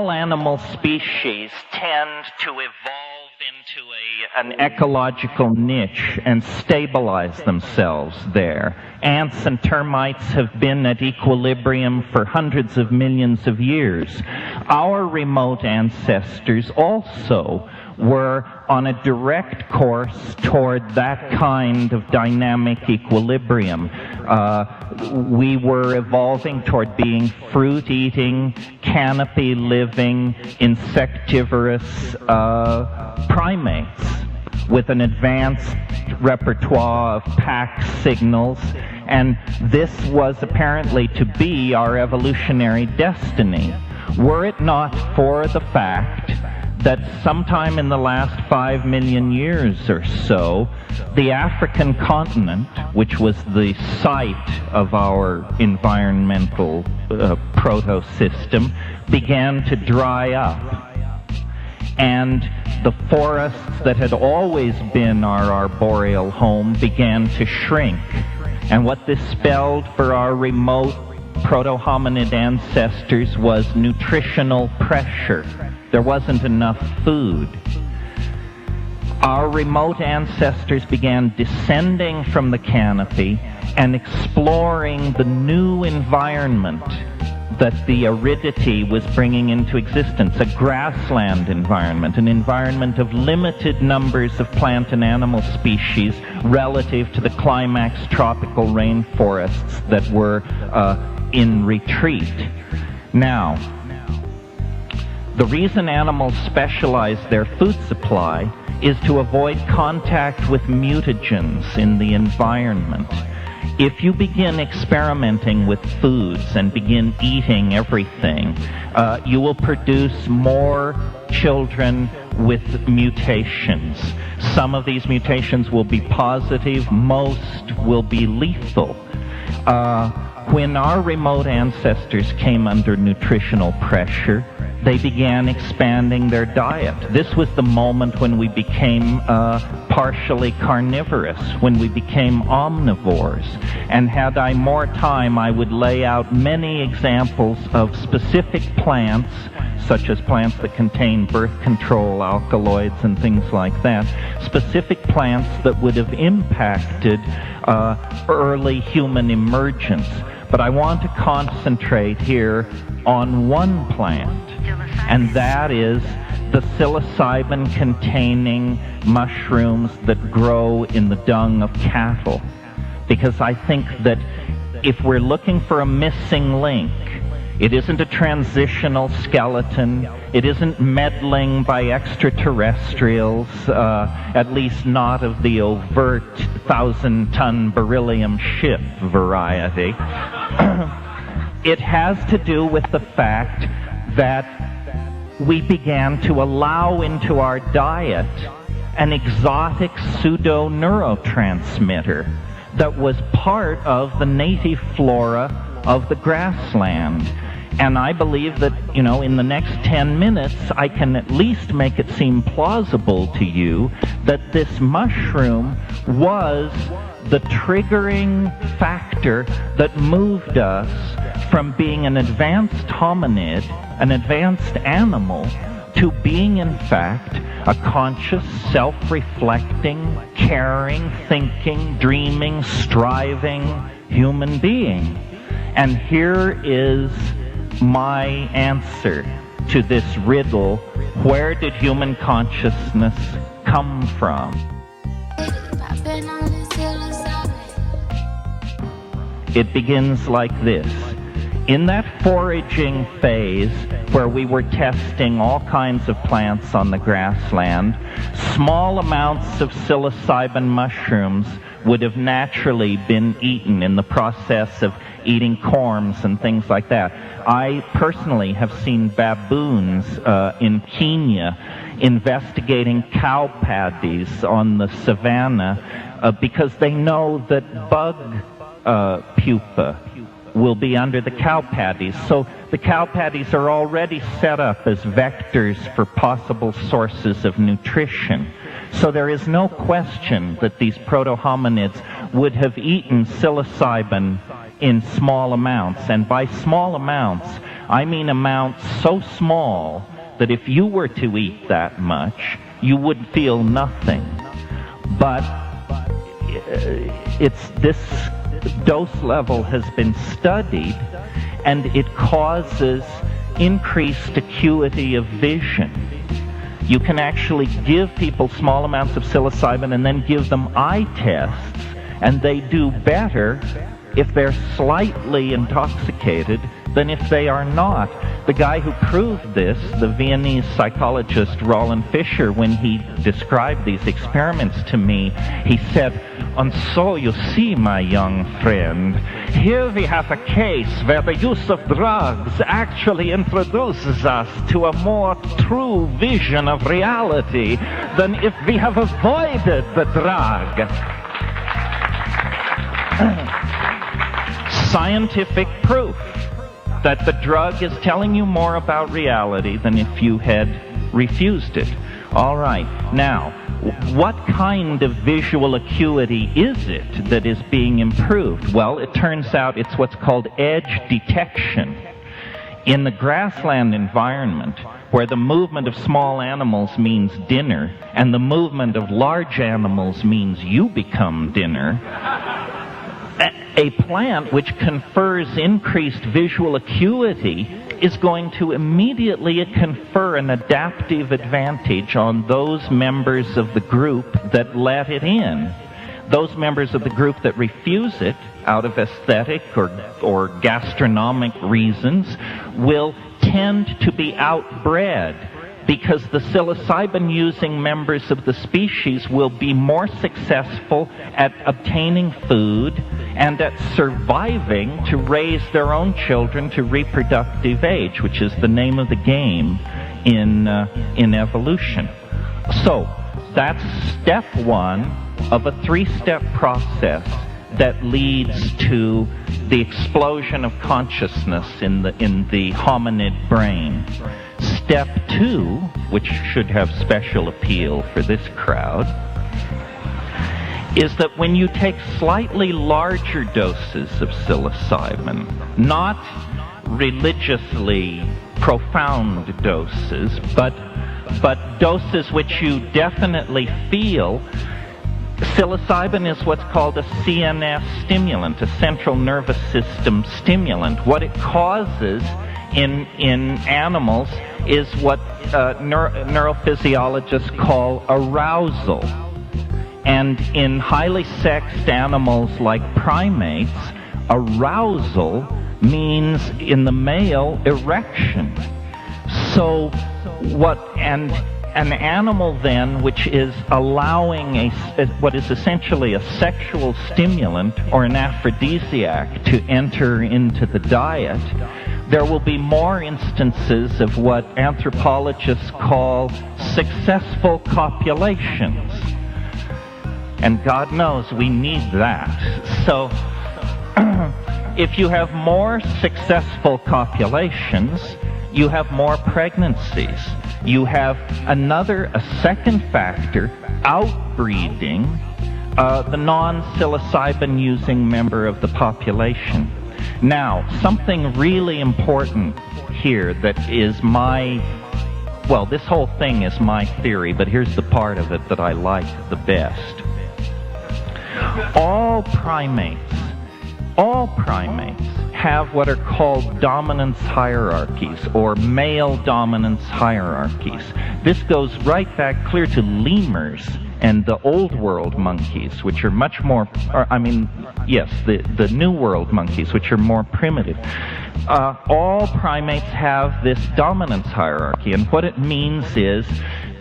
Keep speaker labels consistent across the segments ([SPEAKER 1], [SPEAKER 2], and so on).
[SPEAKER 1] all animal species tend to evolve into an ecological niche and stabilize themselves there. Ants and termites have been at equilibrium for hundreds of millions of years. Our remote ancestors also were on a direct course toward that kind of dynamic equilibrium. We were evolving toward being fruit-eating, canopy-living, insectivorous primates with an advanced repertoire of pack signals, and this was apparently to be our evolutionary destiny. Were it not for the fact that sometime in the last 5 million years or so, the African continent, which was the site of our environmental proto-system, began to dry up. And the forests that had always been our arboreal home began to shrink. And what this spelled for our remote proto-hominid ancestors was nutritional pressure. There wasn't enough food. Our remote ancestors began descending from the canopy and exploring the new environment that the aridity was bringing into existence, a grassland environment, an environment of limited numbers of plant and animal species relative to the climax tropical rainforests that were in retreat. Now, the reason animals specialize their food supply is to avoid contact with mutagens in the environment. If you begin experimenting with foods and begin eating everything, you will produce more children with mutations. Some of these mutations will be positive, most will be lethal. When our remote ancestors came under nutritional pressure, they began expanding their diet. This was the moment when we became partially carnivorous, when we became omnivores. And had I more time, I would lay out many examples of specific plants, such as plants that contain birth control alkaloids and things like that, specific plants that would have impacted early human emergence. But I want to concentrate here on one plant, and that is the psilocybin-containing mushrooms that grow in the dung of cattle. Because I think that if we're looking for a missing link, it isn't a transitional skeleton, it isn't meddling by extraterrestrials, at least not of the overt 1,000-ton beryllium ship variety. It has to do with the fact that we began to allow into our diet an exotic pseudo-neurotransmitter that was part of the native flora of the grassland. And I believe that, in the next 10 minutes, I can at least make it seem plausible to you that this mushroom was the triggering factor that moved us from being an advanced hominid, an advanced animal, to being, in fact, a conscious, self-reflecting, caring, thinking, dreaming, striving human being. And here is my answer to this riddle: where did human consciousness come from? It begins like this. In that foraging phase where we were testing all kinds of plants on the grassland, small amounts of psilocybin mushrooms would have naturally been eaten in the process of eating corms and things like that. I personally have seen baboons in Kenya investigating cow paddies on the savannah because they know that bug pupa will be under the cow patties. So the cow patties are already set up as vectors for possible sources of nutrition. So there is no question that these proto-hominids would have eaten psilocybin in small amounts. And by small amounts, I mean amounts so small that if you were to eat that much, you would feel nothing. But this dose level has been studied, and it causes increased acuity of vision. You can actually give people small amounts of psilocybin and then give them eye tests, and they do better if they're slightly intoxicated than if they are not. The guy who proved this, the Viennese psychologist Roland Fischer, when he described these experiments to me, he said, "And so you see, my young friend, here we have a case where the use of drugs actually introduces us to a more true vision of reality than if we have avoided the drug." Scientific proof that the drug is telling you more about reality than if you had refused it. All right. Now, what kind of visual acuity is it that is being improved? Well, it turns out it's what's called edge detection. In the grassland environment, where the movement of small animals means dinner, and the movement of large animals means you become dinner, a plant which confers increased visual acuity is going to immediately confer an adaptive advantage on those members of the group that let it in. Those members of the group that refuse it out of aesthetic or gastronomic reasons will tend to be outbred, because the psilocybin-using members of the species will be more successful at obtaining food and at surviving to raise their own children to reproductive age, which is the name of the game in evolution. So that's step one of a three-step process that leads to the explosion of consciousness in the hominid brain. Step two, which should have special appeal for this crowd, is that when you take slightly larger doses of psilocybin, not religiously profound doses, but doses which you definitely feel, psilocybin is what's called a CNS stimulant, a central nervous system stimulant. What it causes in animals is what neurophysiologists call arousal. And in highly sexed animals like primates, arousal means in the male erection. So an animal then which is allowing what is essentially a sexual stimulant or an aphrodisiac to enter into the diet, there will be more instances of what anthropologists call successful copulations. And God knows we need that. So if you have more successful copulations, you have more pregnancies. You have a second factor, outbreeding the non-psilocybin using member of the population. Now, something really important here that is this whole thing is my theory, but here's the part of it that I like the best. All primates have what are called dominance hierarchies or male dominance hierarchies. This goes right back clear to lemurs and the old world monkeys, which are much more, the new world monkeys, which are more primitive. All primates have this dominance hierarchy, and what it means is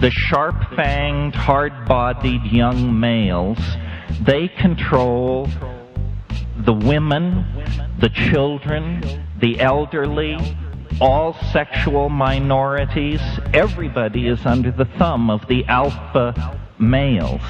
[SPEAKER 1] the sharp-fanged, hard-bodied young males, they control the women, the children, the elderly, all sexual minorities. Everybody is under the thumb of the alpha males.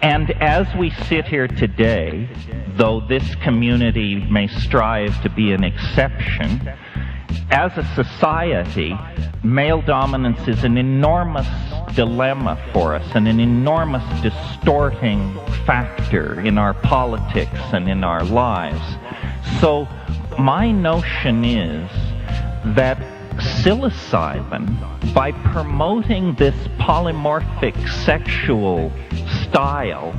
[SPEAKER 1] And as we sit here today, though this community may strive to be an exception, as a society, male dominance is an enormous dilemma for us and an enormous distorting factor in our politics and in our lives. So my notion is that psilocybin, by promoting this polymorphic sexual style,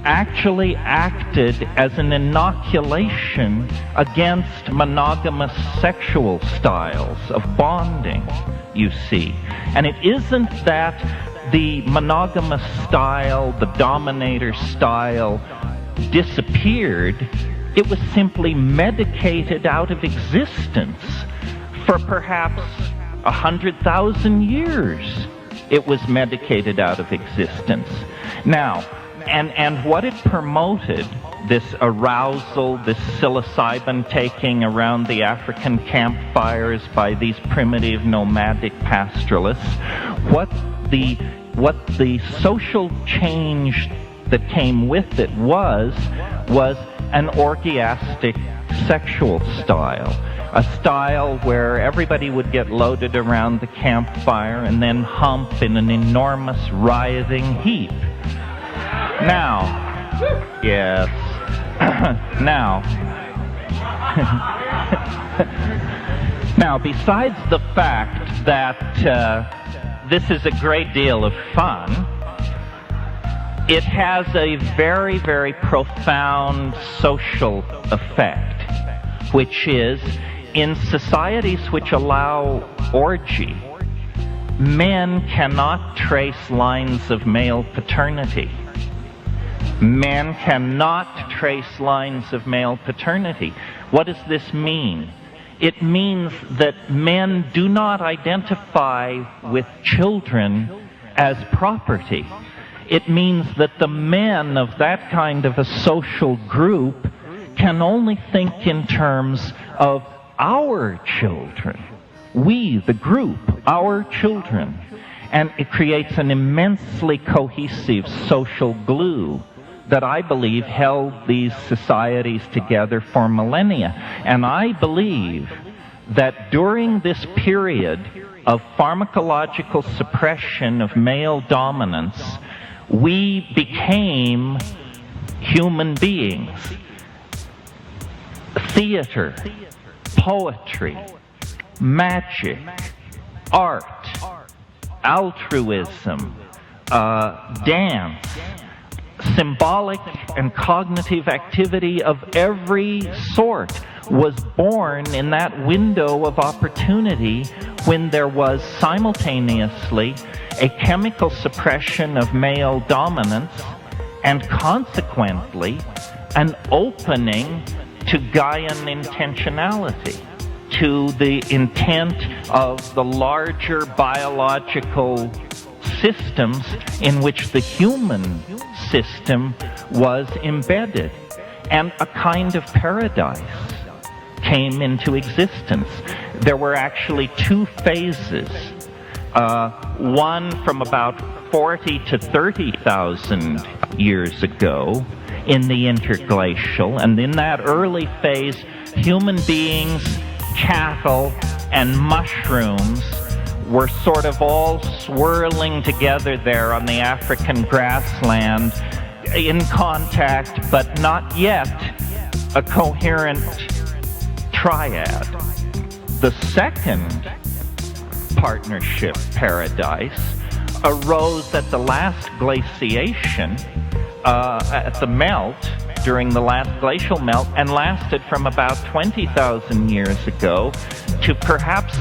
[SPEAKER 1] actually acted as an inoculation against monogamous sexual styles of bonding, you see. And it isn't that the monogamous style, the dominator style, disappeared. It was simply medicated out of existence for perhaps 100,000 years. It was medicated out of existence. Now, and what it promoted, this arousal, this psilocybin taking around the African campfires by these primitive nomadic pastoralists, what the social change that came with it was an orgiastic sexual style. A style where everybody would get loaded around the campfire and then hump in an enormous writhing heap. Now, yes, now, besides the fact that this is a great deal of fun, it has a very, very profound social effect, which is, in societies which allow orgy, men cannot trace lines of male paternity. Men cannot trace lines of male paternity. What does this mean? It means that men do not identify with children as property. It means that the men of that kind of a social group can only think in terms of our children. We, the group, our children. And it creates an immensely cohesive social glue that I believe held these societies together for millennia. And I believe that during this period of pharmacological suppression of male dominance, we became human beings. Theater, poetry, magic, art, altruism, dance, symbolic and cognitive activity of every sort was born in that window of opportunity when there was simultaneously a chemical suppression of male dominance and consequently an opening to Gaian intentionality, to the intent of the larger biological systems in which the human system was embedded. And a kind of paradise came into existence. There were actually two phases. One from about 40 to 30,000 years ago in the interglacial. And in that early phase, human beings, cattle, and mushrooms were sort of all swirling together there on the African grassland, in contact, but not yet a coherent triad. The second partnership paradise arose at the last glaciation, at the melt, during the last glacial melt, and lasted from about 20,000 years ago to perhaps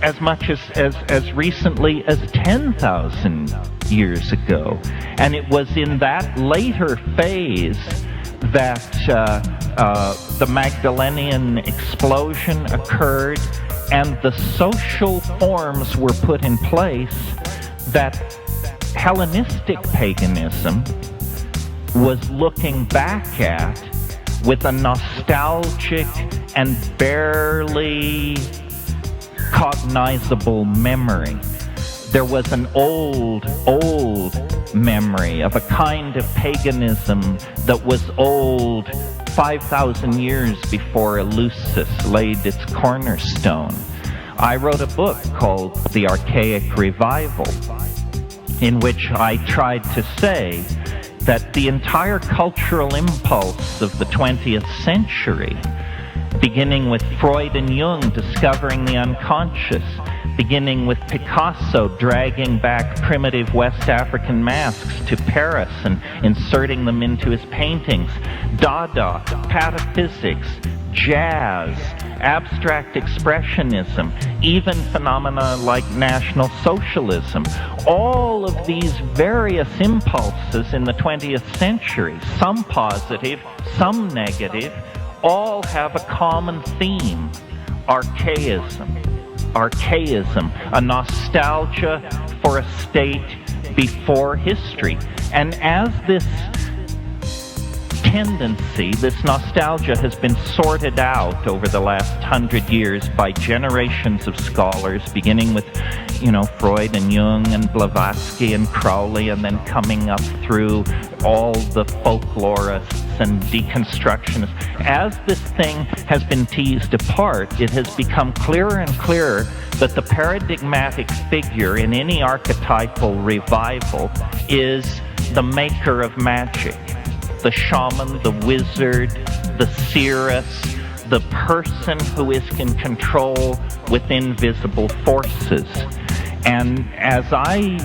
[SPEAKER 1] as much as recently as 10,000 years ago. And it was in that later phase that the Magdalenian explosion occurred and the social forms were put in place that Hellenistic paganism was looking back at with a nostalgic and barely cognizable memory. There was an old memory of a kind of paganism that was old 5,000 years before Eleusis laid its cornerstone. I wrote a book called The Archaic Revival, in which I tried to say that the entire cultural impulse of the 20th century beginning with Freud and Jung discovering the unconscious, beginning with Picasso dragging back primitive West African masks to Paris and inserting them into his paintings, Dada, pataphysics, jazz, abstract expressionism, even phenomena like National Socialism. All of these various impulses in the 20th century, some positive, some negative, all have a common theme: archaism. Archaism, a nostalgia for a state before history. And as this tendency, this nostalgia, has been sorted out over the last 100 years by generations of scholars, beginning with, Freud and Jung and Blavatsky and Crowley, and then coming up through all the folklorists and deconstructionists. As this thing has been teased apart, it has become clearer and clearer that the paradigmatic figure in any archetypal revival is the maker of magic. The shaman, the wizard, the seeress, the person who is in control with invisible forces. And as I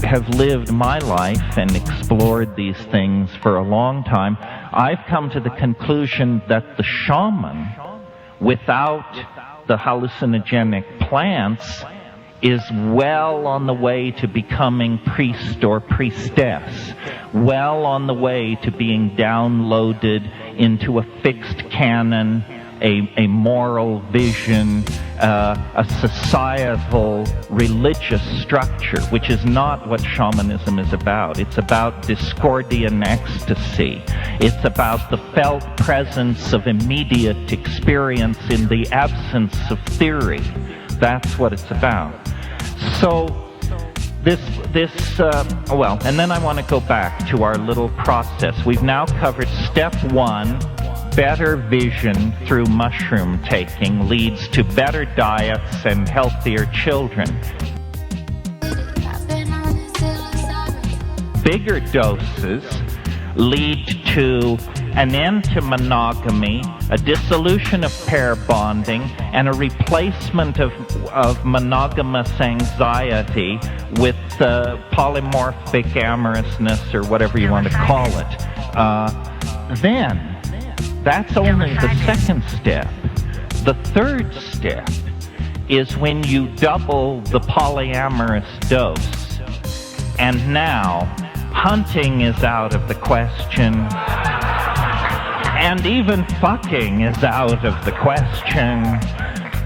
[SPEAKER 1] have lived my life and explored these things for a long time, I've come to the conclusion that the shaman, without the hallucinogenic plants, is well on the way to becoming priest or priestess, well on the way to being downloaded into a fixed canon, a moral vision, a societal religious structure, which is not what shamanism is about. It's about Discordian ecstasy. It's about the felt presence of immediate experience in the absence of theory. That's what it's about. So and then I want to go back to our little process. We've now covered step 1, better vision through mushroom taking leads to better diets and healthier children. Bigger doses lead to an end to monogamy, a dissolution of pair bonding, and a replacement of monogamous anxiety with polymorphic amorousness, or whatever you want to call it. Then, that's only the second step. The third step is when you double the polyamorous dose. And now, hunting is out of the question. And even fucking is out of the question,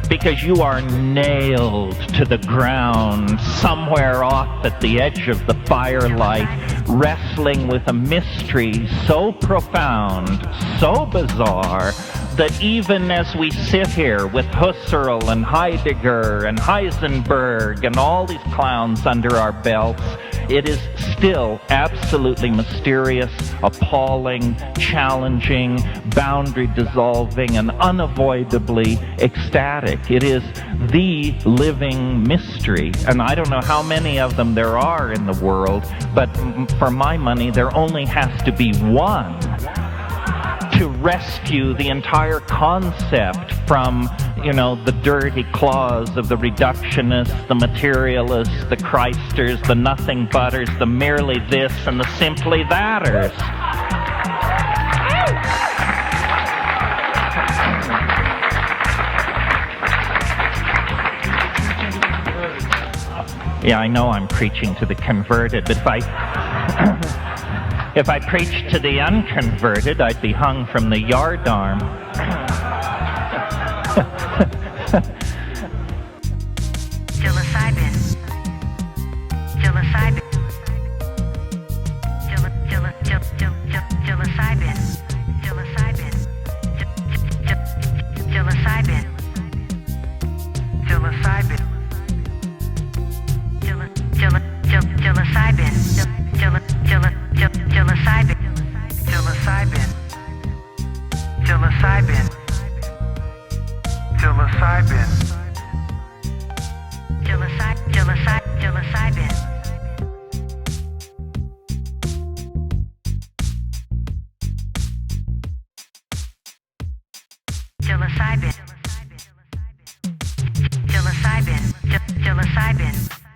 [SPEAKER 1] because you are nailed to the ground somewhere off at the edge of the firelight, wrestling with a mystery so profound, so bizarre, that even as we sit here with Husserl and Heidegger and Heisenberg and all these clowns under our belts, it is still absolutely mysterious, appalling, challenging, boundary dissolving, and unavoidably ecstatic. It is the living mystery, and I don't know how many of them there are in the world, but for my money there only has to be one to rescue the entire concept from, the dirty claws of the reductionists, the materialists, the Christers, the nothing butters, the merely this and the simply thaters. Yeah, I know I'm preaching to the converted, but if I preached to the unconverted, I'd be hung from the yardarm.
[SPEAKER 2] Psilocybin. Psilocybin. Psilocybin. Psilocybin. Psilocybin. Psilocybin. Psilocybin. Psilocybin. Psilocybin. Psilocybin. Psilocybin. Psilocybin. Psilocybin. psilocybin.